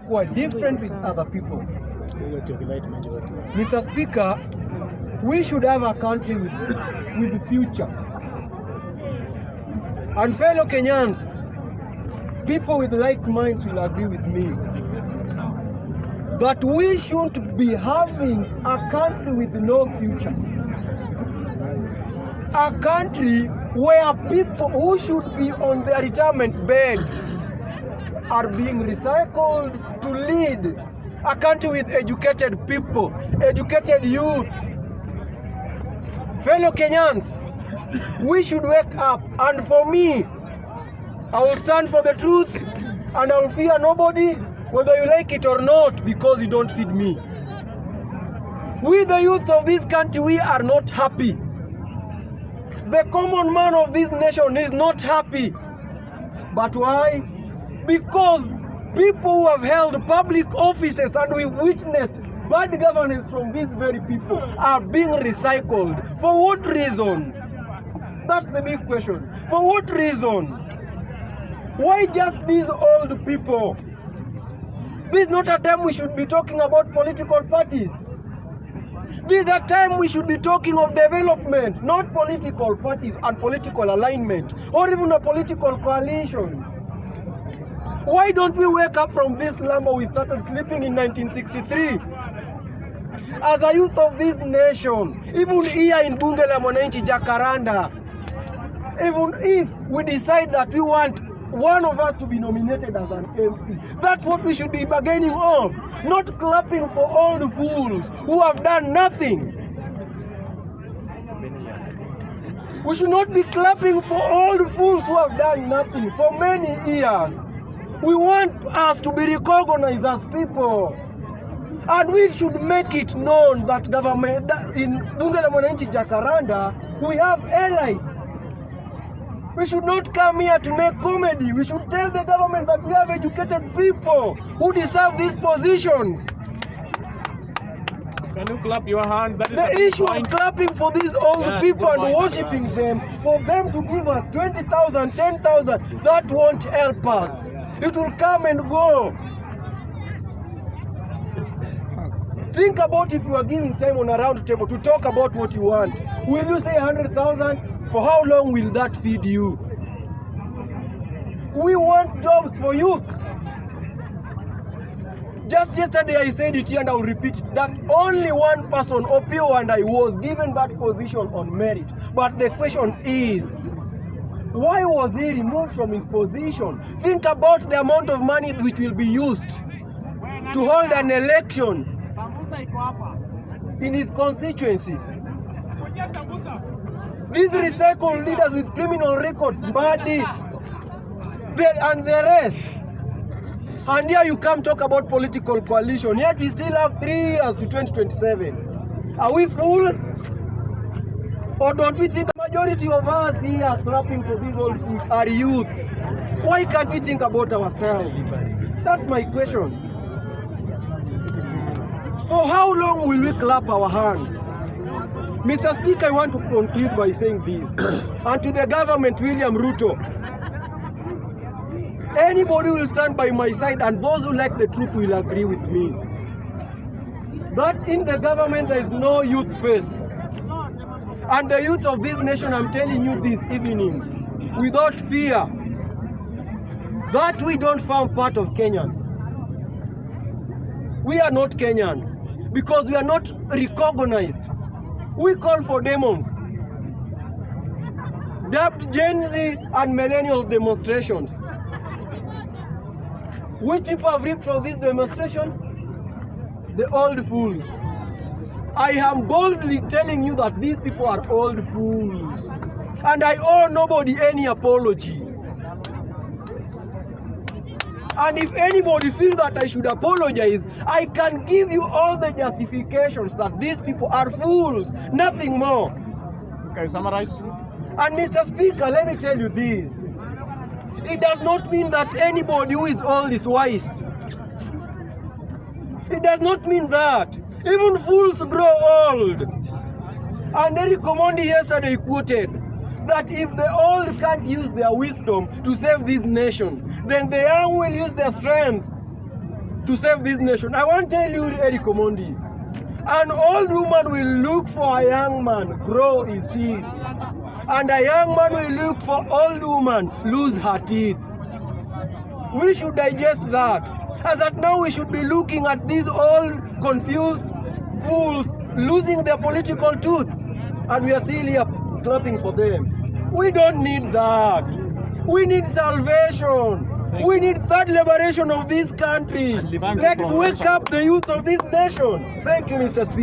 Who different with other people. Mr. Speaker, we should have a country with the future. And fellow Kenyans, people with like minds will agree with me that we shouldn't be having a country with no future. A country where people who should be on their retirement beds are being recycled to lead a country with educated people, educated youths. Fellow Kenyans, we should wake up, and for me, I will stand for the truth and I will fear nobody, whether you like it or not, because you don't feed me. We, the youths of this country, we are not happy. The common man of this nation is not happy. But why? Because people who have held public offices and we've witnessed bad governance from these very people are being recycled. For what reason? That's the big question. For what reason? Why just these old people? This is not a time we should be talking about political parties. This is a time we should be talking of development, not political parties and political alignment, or even a political coalition. Why don't we wake up from this slumber we started sleeping in 1963? As a youth of this nation, even here in Bunge la Mwananchi Jacaranda, even if we decide that we want one of us to be nominated as an MP, that's what we should be bargaining on, not clapping for all the fools who have done nothing. We should not be clapping for all the fools who have done nothing for many years. We want us to be recognized as people. And we should make it known that government in Bunge la Mwananchi Jacaranda, we have elites. We should not come here to make comedy. We should tell the government that we have educated people who deserve these positions. Can you clap your hand? That is the issue of clapping for these old people and worshipping them, for them to give us 20,000, 10,000, that won't help us. It will come and go. Think about if you are giving time on a round table to talk about what you want. Will you say 100,000? For how long will that feed you? We want jobs for youth. Just yesterday I said it here and I will repeat it, that only one person, Opio and I, was given that position on merit. But the question is, why was he removed from his position? Think about the amount of money which will be used to hold an election in his constituency. These recycled leaders with criminal records, Madi, and the rest. And here you come talk about political coalition, yet we still have 3 years to 2027. Are we fools? Or don't we think the majority of us here clapping for these old fools are youths? Why can't we think about ourselves? That's my question. For how long will we clap our hands? Mr. Speaker, I want to conclude by saying this. And to the government, William Ruto, anybody will stand by my side, and those who like the truth will agree with me, that in the government there is no youth face. And the youth of this nation, I'm telling you this evening, without fear, that we don't form part of Kenyans. We are not Kenyans because we are not recognized. We call for demons, dubbed Genz and millennial demonstrations. Which people have reaped from these demonstrations? The old fools. I am boldly telling you that these people are old fools. And I owe nobody any apology. And if anybody feels that I should apologize, I can give you all the justifications that these people are fools, nothing more. Can you summarize? And Mr. Speaker, let me tell you this. It does not mean that anybody who is old is wise. It does not mean that. Even fools grow old. And Eric Omondi yesterday quoted that if the old can't use their wisdom to save this nation, then the young will use their strength. to save this nation. I want to tell you, Eric Omondi, an old woman will look for a young man, grow his teeth. And a young man will look for old woman, lose her teeth. We should digest that. As at now, we should be looking at these old, confused fools losing their political tooth. And we are still here clapping for them. We don't need that. We need salvation. We need third liberation of this country. Let's wake up the youth of this nation. Thank you, Mr. Speaker.